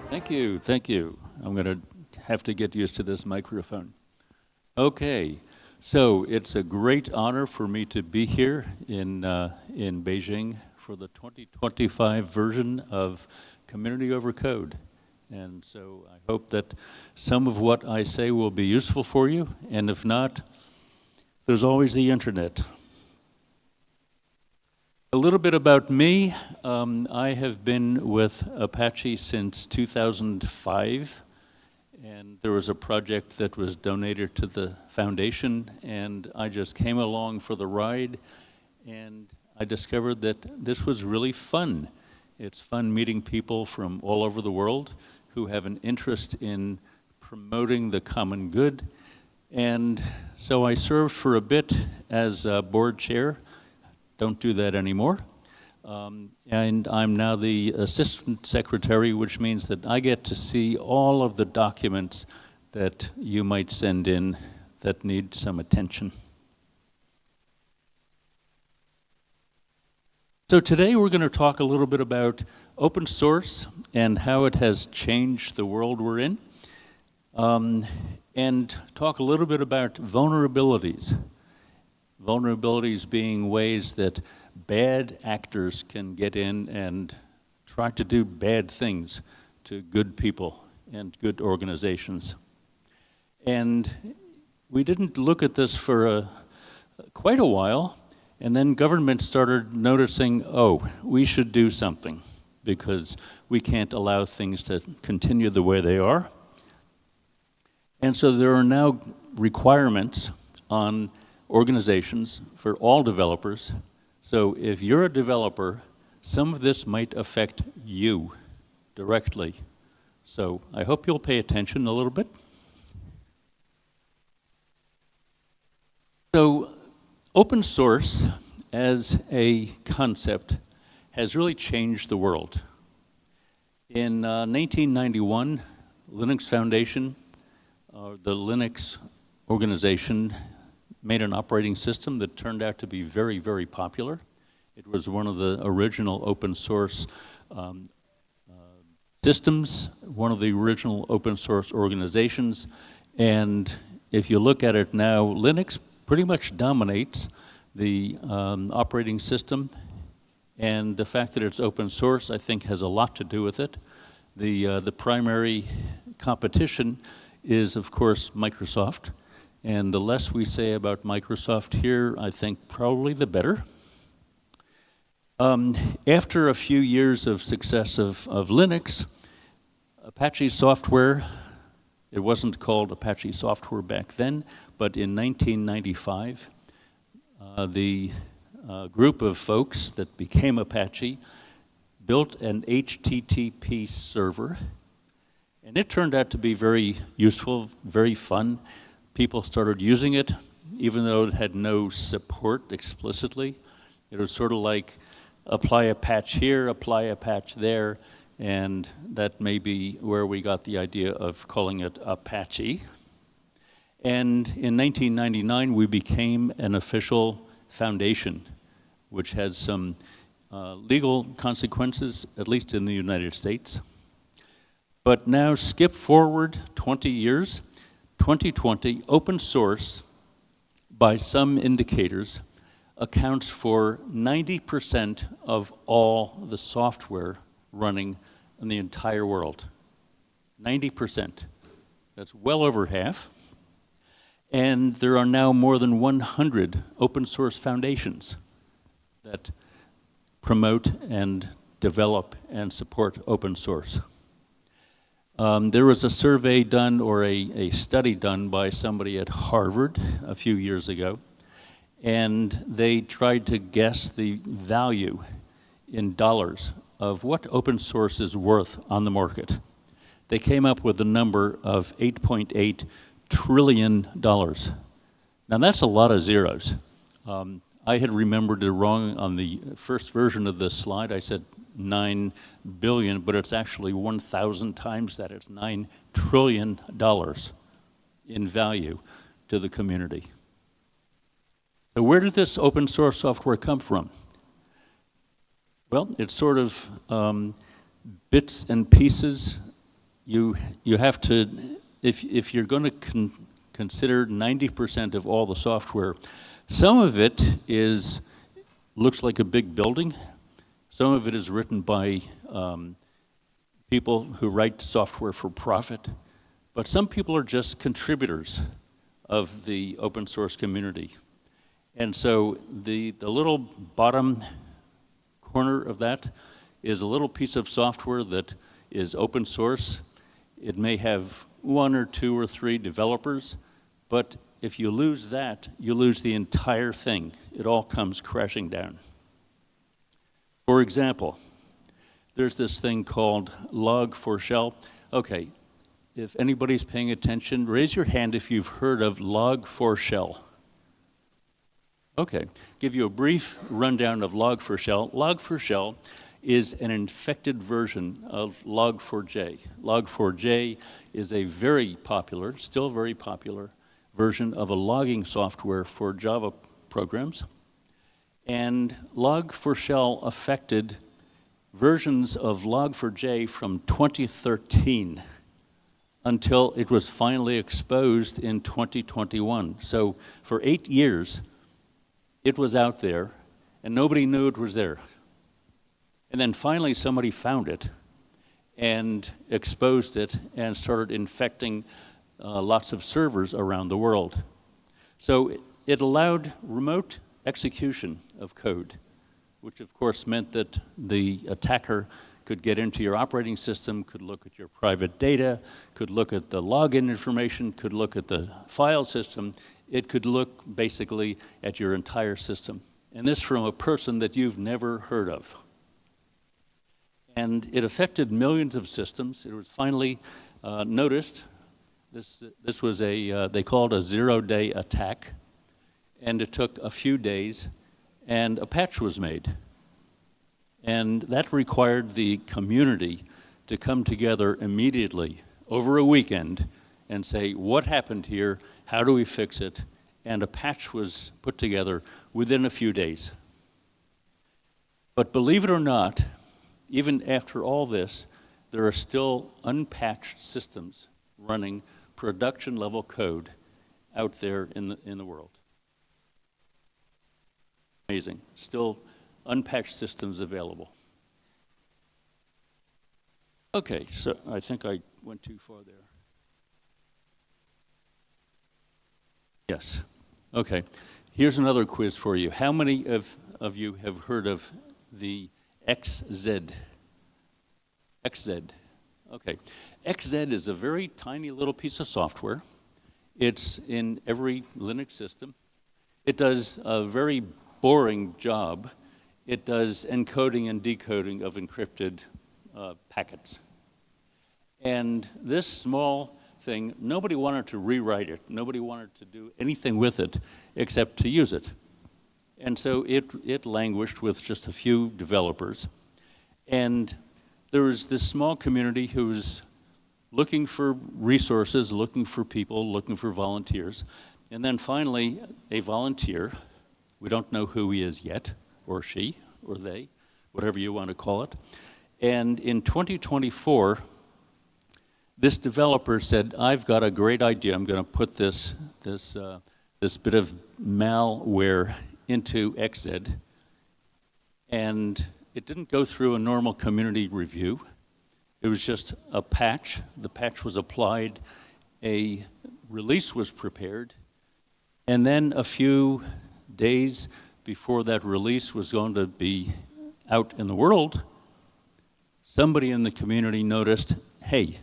Thank you, thank you. I'm going to have to get used to this microphone. Okay, so it's a great honor for me to be here in Beijing for the 2025 version of Community Over Code. And so I hope that some of what I say will be useful for you, and if not, there's always the internet. A little bit about me. I have been with Apache since 2005, and there was a project that was donated to the foundation, and I just came along for the ride, and I discovered that this was really fun. It's fun meeting people from all over the world who have an interest in promoting the common good, and so I served for a bit as board chair. Don't do that anymore. And I'm now the assistant secretary, which means that I get to see all of the documents that you might send in that need some attention. So today we're going to talk a little bit about open source and how it has changed the world we're in, and talk a little bit about vulnerabilities. Vulnerabilities being ways that bad actors can get in and try to do bad things to good people and good organizations. And we didn't look at this for quite a while, and then government started noticing, oh, we should do something because we can't allow things to continue the way they are. And so there are now requirements on organizations for all developers. So if you're a developer, some of this might affect you directly. So I hope you'll pay attention a little bit. So open source as a concept has really changed the world. In 1991, Linux Foundation, the Linux organization, made an operating system that turned out to be very, very popular. It was one of the original open source systems, one of the original open source organizations, and if you look at it now, Linux pretty much dominates the operating system, and the fact that it's open source, I think, has a lot to do with it. The primary competition is, of course, Microsoft. And the less we say about Microsoft here, I think probably the better. After a few years of success of Linux, Apache software, it wasn't called Apache software back then, but in 1995, the group of folks that became Apache built an HTTP server, and it turned out to be very useful, very fun. People started using it, even though it had no support explicitly. It was sort of like apply a patch here, apply a patch there, and that may be where we got the idea of calling it Apache. And in 1999, we became an official foundation, which had some legal consequences, at least in the United States. But now skip forward 20 years, 2020, open source, by some indicators, accounts for 90% of all the software running in the entire world. 90%. That's well over half. And there are now more than 100 open source foundations that promote and develop and support open source. There was a survey done, or a study done by somebody at Harvard a few years ago, and they tried to guess the value in dollars of what open source is worth on the market. They came up with a number of $8.8 trillion. Now that's a lot of zeros. I had remembered it wrong on the first version of this slide. I said 9 billion, but it's actually 1,000 times that. It's $9 trillion in value to the community. So where did this open source software come from? Well, it's sort of bits and pieces you have to, if you're going to consider 90% of all the software, some of it looks like a big building. Some of it is written by people who write software for profit, but some people are just contributors of the open source community. And so the little bottom corner of that is a little piece of software that is open source. It may have 1 or 2 or 3 developers, but if you lose that, you lose the entire thing. It all comes crashing down. For example, there's this thing called Log4Shell. Okay, if anybody's paying attention, raise your hand if you've heard of Log4Shell. Okay, give you a brief rundown of Log4Shell. Log4Shell is an infected version of Log4j. Log4j is a very popular, still very popular, version of a logging software for Java programs. And Log4Shell affected versions of Log4j from 2013 until it was finally exposed in 2021. So for 8 years, it was out there, and nobody knew it was there. And then finally somebody found it and exposed it and started infecting lots of servers around the world. So it allowed remote execution of code, which of course meant that the attacker could get into your operating system, could look at your private data, could look at the login information, could look at the file system. It could look basically at your entire system. And this from a person that you've never heard of. And it affected millions of systems. It was finally noticed. This was they called a 0-day attack. And it took a few days, and a patch was made. And that required the community to come together immediately over a weekend and say, what happened here? How do we fix it? And a patch was put together within a few days. But believe it or not, even after all this, there are still unpatched systems running production level code out there in the world. Amazing. Still unpatched systems available. Okay, so I think I went too far there. Yes. Okay. Here's another quiz for you. How many of you have heard of the XZ? XZ. Okay. XZ is a very tiny little piece of software. It's in every Linux system. It does a very boring job. It does encoding and decoding of encrypted packets. And this small thing, nobody wanted to rewrite it. Nobody wanted to do anything with it except to use it. And so it languished with just a few developers. And there was this small community who was looking for resources, looking for people, looking for volunteers. And then finally, a volunteer, we don't know who he is yet, or she, or they, whatever you want to call it. And in 2024, this developer said, I've got a great idea. I'm going to put this bit of malware into XZ. And it didn't go through a normal community review. It was just a patch. The patch was applied, a release was prepared, and then a few days before that release was going to be out in the world, somebody in the community noticed, hey,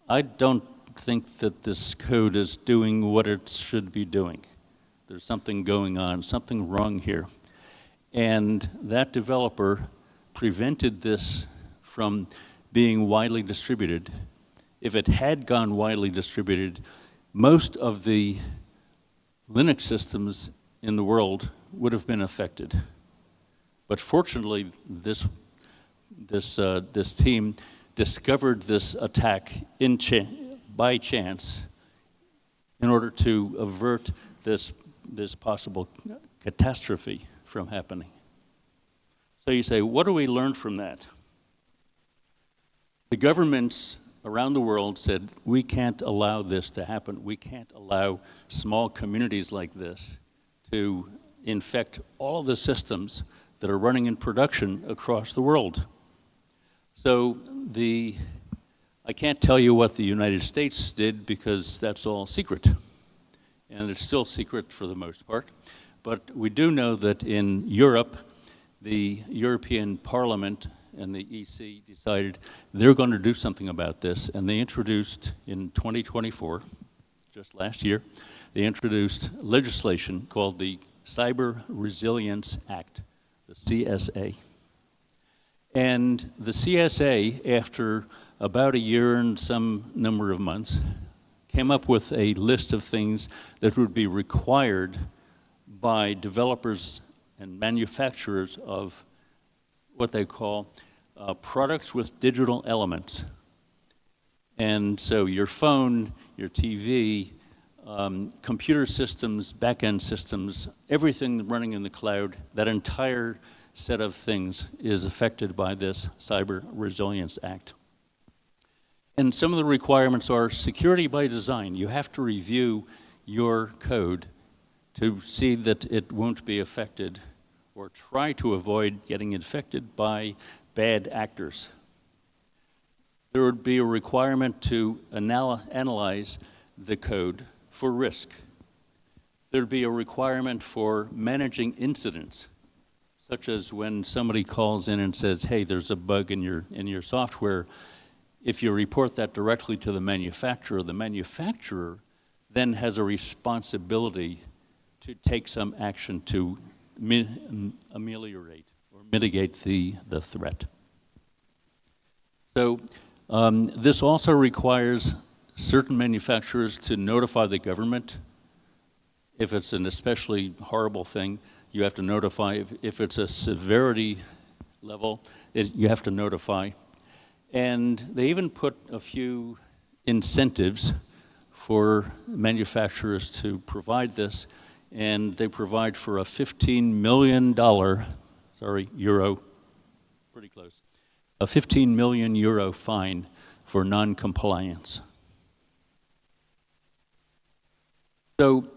I don't think that this code is doing what it should be doing. There's something going on, something wrong here. And that developer prevented this from being widely distributed. If it had gone widely distributed, most of the Linux systems in the world would have been affected. But fortunately, this team discovered this attack by chance in order to avert this possible catastrophe from happening. So you say, what do we learn from that? The governments around the world said, we can't allow this to happen. We can't allow small communities like this to infect all of the systems that are running in production across the world. So I can't tell you what the United States did because that's all secret. And it's still secret for the most part. But we do know that in Europe, the European Parliament and the EC decided they're going to do something about this, and they introduced in 2024, just last year, they introduced legislation called the Cyber Resilience Act, the CSA. And the CSA, after about a year and some number of months, came up with a list of things that would be required by developers and manufacturers of what they call products with digital elements. And so your phone, your TV, computer systems, back-end systems, everything running in the cloud, that entire set of things is affected by this Cyber Resilience Act. And some of the requirements are security by design. You have to review your code to see that it won't be affected or try to avoid getting infected by bad actors. There would be a requirement to analyze the code for risk. There'd be a requirement for managing incidents, such as when somebody calls in and says, hey, there's a bug in your software. If you report that directly to the manufacturer then has a responsibility to take some action to ameliorate or mitigate the threat. So this also requires certain manufacturers to notify the government. If it's an especially horrible thing, you have to notify. If it's a severity level, you have to notify. And they even put a few incentives for manufacturers to provide this, and they provide for a $15 million, euro, pretty close, a 15 million euro fine for non-compliance. So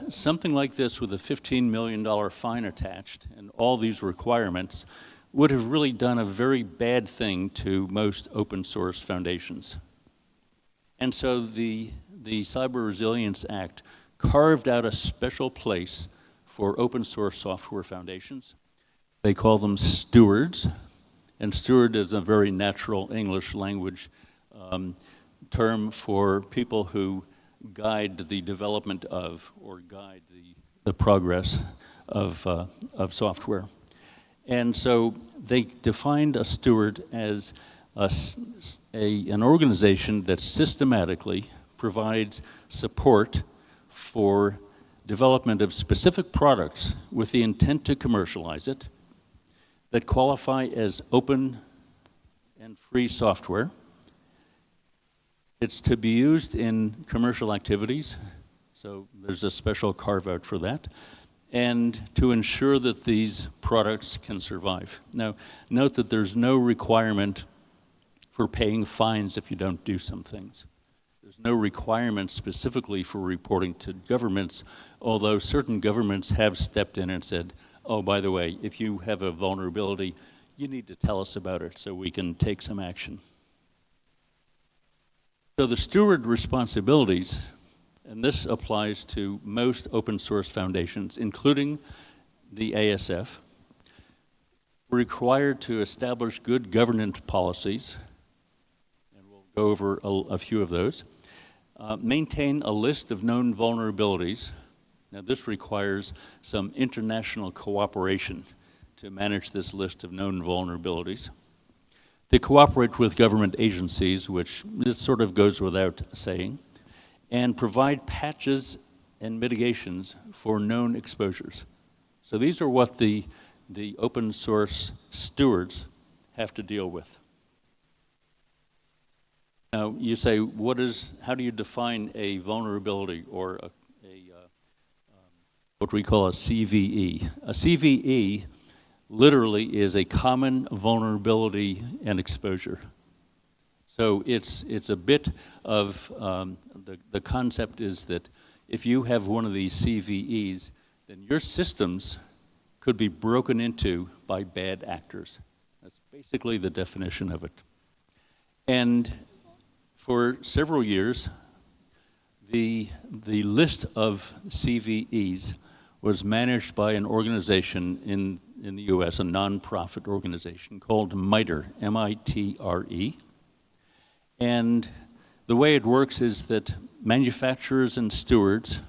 something like this with a $15 million fine attached and all these requirements would have really done a very bad thing to most open source foundations. And so the Cyber Resilience Act carved out a special place for open source software foundations. They call them stewards, and steward is a very natural English language term for people who guide the development of or guide the progress of software. And so they defined a steward as an organization that systematically provides support for development of specific products with the intent to commercialize it, that qualify as open and free software. It's to be used in commercial activities, so there's a special carve-out for that, and to ensure that these products can survive. Now, note that there's no requirement for paying fines if you don't do some things. There's no requirement specifically for reporting to governments, although certain governments have stepped in and said, oh, by the way, if you have a vulnerability, you need to tell us about it so we can take some action. So the steward responsibilities, and this applies to most open source foundations, including the ASF, required to establish good governance policies, and we'll go over a few of those, maintain a list of known vulnerabilities. Now this requires some international cooperation to manage this list of known vulnerabilities, to cooperate with government agencies, which it sort of goes without saying, and provide patches and mitigations for known exposures. So these are what the open source stewards have to deal with. Now you say, how do you define a vulnerability or what we call a CVE? A CVE literally is a common vulnerability and exposure. So it's a bit of, the concept is that if you have one of these CVEs, then your systems could be broken into by bad actors. That's basically the definition of it. And for several years, the list of CVEs was managed by an organization in the US, a nonprofit organization called MITRE, M-I-T-R-E. And the way it works is that manufacturers and stewards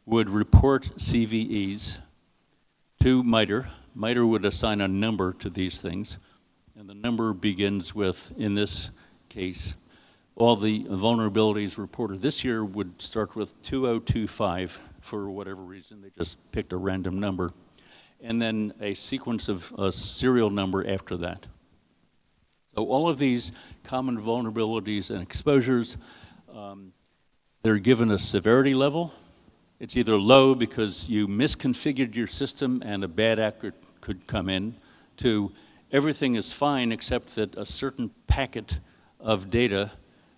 would report CVEs to MITRE. MITRE would assign a number to these things, and the number begins with, in this case, all the vulnerabilities reported this year would start with 2025 for whatever reason. They just picked a random number, and then a sequence of a serial number after that. So all of these common vulnerabilities and exposures, they're given a severity level. It's either low because you misconfigured your system and a bad actor could come in, to everything is fine except that a certain packet of data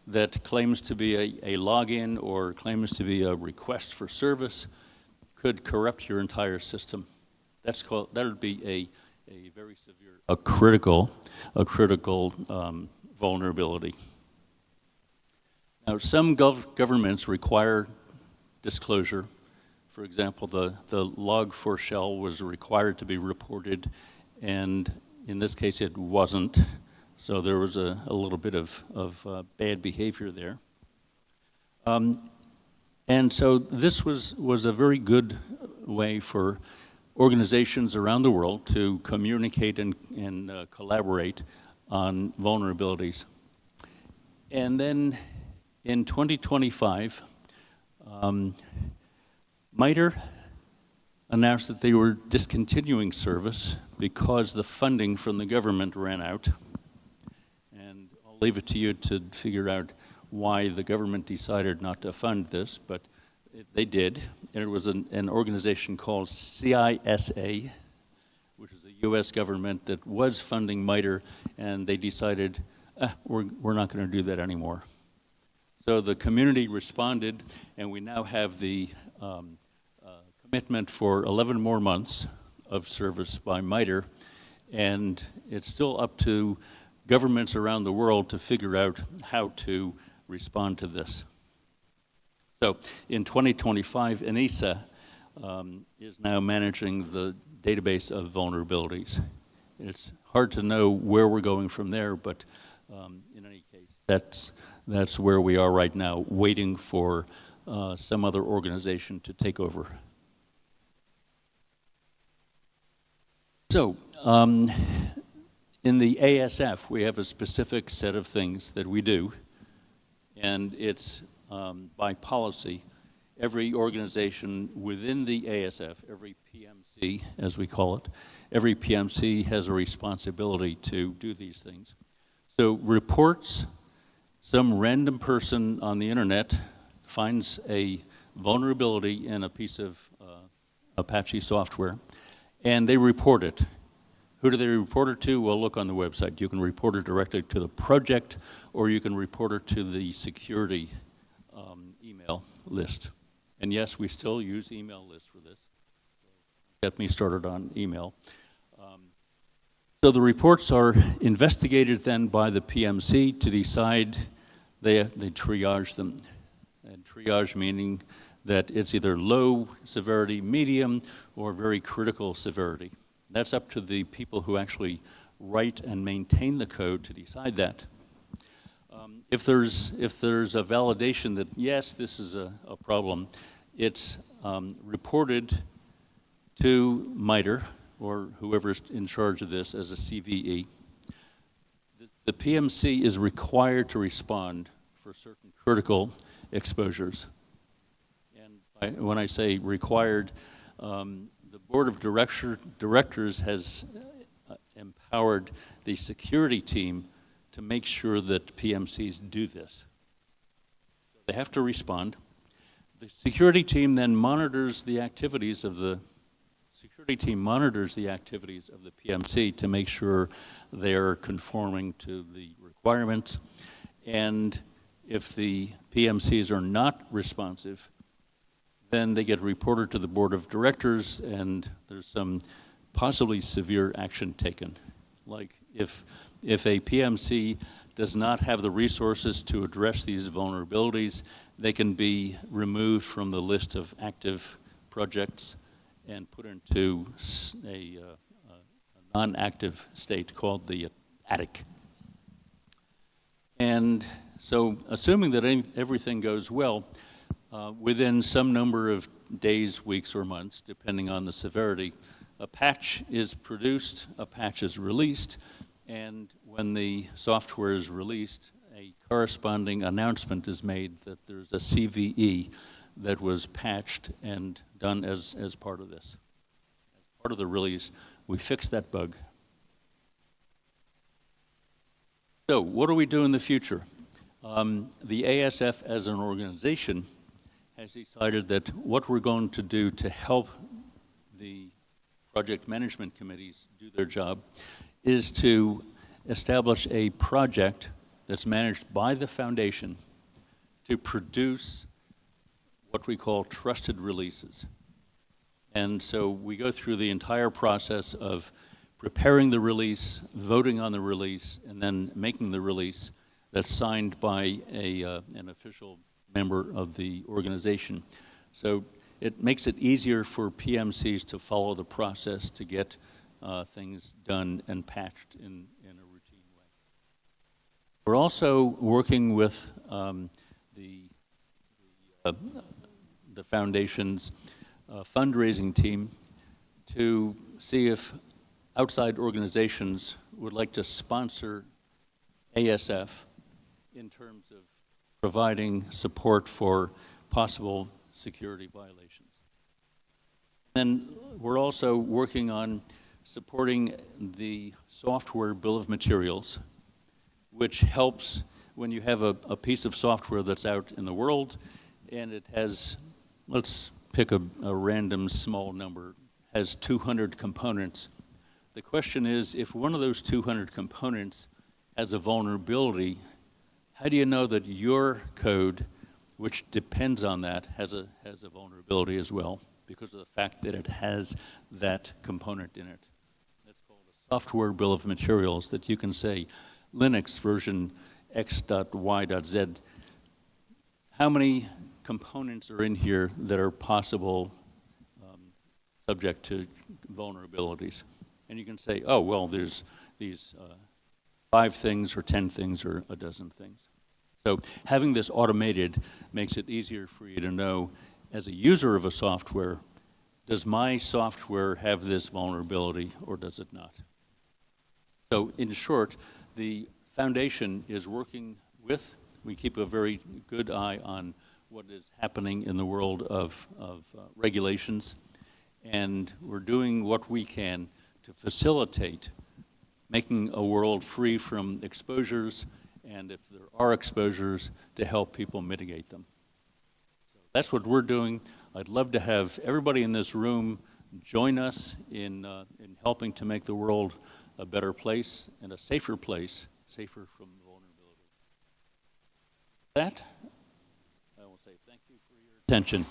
that claims to be a login or claims to be a request for service could corrupt your entire system. That would be a very severe, a critical vulnerability. Now, some governments require disclosure. For example, the log4shell was required to be reported, and in this case it wasn't. So there was a little bit of bad behavior there. And so this was a very good way for organizations around the world to communicate and collaborate on vulnerabilities. And then in 2025, MITRE announced that they were discontinuing service because the funding from the government ran out. And I'll leave it to you to figure out why the government decided not to fund this, but they did. And it was an organization called CISA, which is a US government that was funding MITRE, and they decided, we're not going to do that anymore. So the community responded, and we now have the commitment for 11 more months of service by MITRE, and it's still up to governments around the world to figure out how to respond to this. So in 2025, ENISA is now managing the database of vulnerabilities. It's hard to know where we're going from there, but in any case, that's where we are right now, waiting for some other organization to take over. So, in the ASF, we have a specific set of things that we do, and it's by policy. Every organization within the ASF, every PMC, as we call it, every PMC has a responsibility to do these things. So reports, some random person on the internet finds a vulnerability in a piece of Apache software, and they report it. Who do they report it to? Well, look on the website. You can report it directly to the project, or you can report it to the security email list. And yes, we still use email lists for this. So get me started on email. So the reports are investigated then by the PMC to decide, they triage them. And triage meaning that it's either low severity, medium, or very critical severity. That's up to the people who actually write and maintain the code to decide that. If there's a validation that, yes, this is a problem, it's reported to MITRE, or whoever's in charge of this, as a CVE. The PMC is required to respond for certain critical exposures. And when I say required, the board of directors has empowered the security team to make sure that PMCs do this. They have to respond. The security team then monitors the activities of the PMC to make sure they're conforming to the requirements. And if the PMCs are not responsive, then they get reported to the board of directors, and there's some possibly severe action taken. Like if a PMC does not have the resources to address these vulnerabilities, they can be removed from the list of active projects and put into a non-active state called the attic. And so assuming that everything goes well, within some number of days, weeks, or months, depending on the severity, a patch is produced, a patch is released, and when the software is released, a corresponding announcement is made that there's a CVE that was patched and done as part of this. As part of the release, we fixed that bug. So what do we do in the future? The ASF as an organization has decided that what we're going to do to help the project management committees do their job is to establish a project that's managed by the foundation to produce what we call trusted releases. And so we go through the entire process of preparing the release, voting on the release, and then making the release that's signed by an official member of the organization. So it makes it easier for PMCs to follow the process to get things done and patched in a routine way. We're also working with the foundation's fundraising team to see if outside organizations would like to sponsor ASF in terms of providing support for possible security violations. Then we're also working on supporting the software bill of materials, which helps when you have a piece of software that's out in the world and it has, let's pick a random small number, has 200 components. The question is, if one of those 200 components has a vulnerability, how do you know that your code, which depends on that, has a vulnerability as well because of the fact that it has that component in it? That's called a software bill of materials that you can say, Linux version X.Y.Z. How many components are in here that are possible subject to vulnerabilities? And you can say, oh, well, there's these 5 things or 10 things or a dozen things. So having this automated makes it easier for you to know, as a user of a software, does my software have this vulnerability or does it not? So in short, the foundation is working with, we keep a very good eye on what is happening in the world of regulations, and we're doing what we can to facilitate making a world free from exposures, and if there are exposures, to help people mitigate them. So that's what we're doing. I'd love to have everybody in this room join us in helping to make the world a better place and a safer place, safer from vulnerability. With that, I will say thank you for your attention.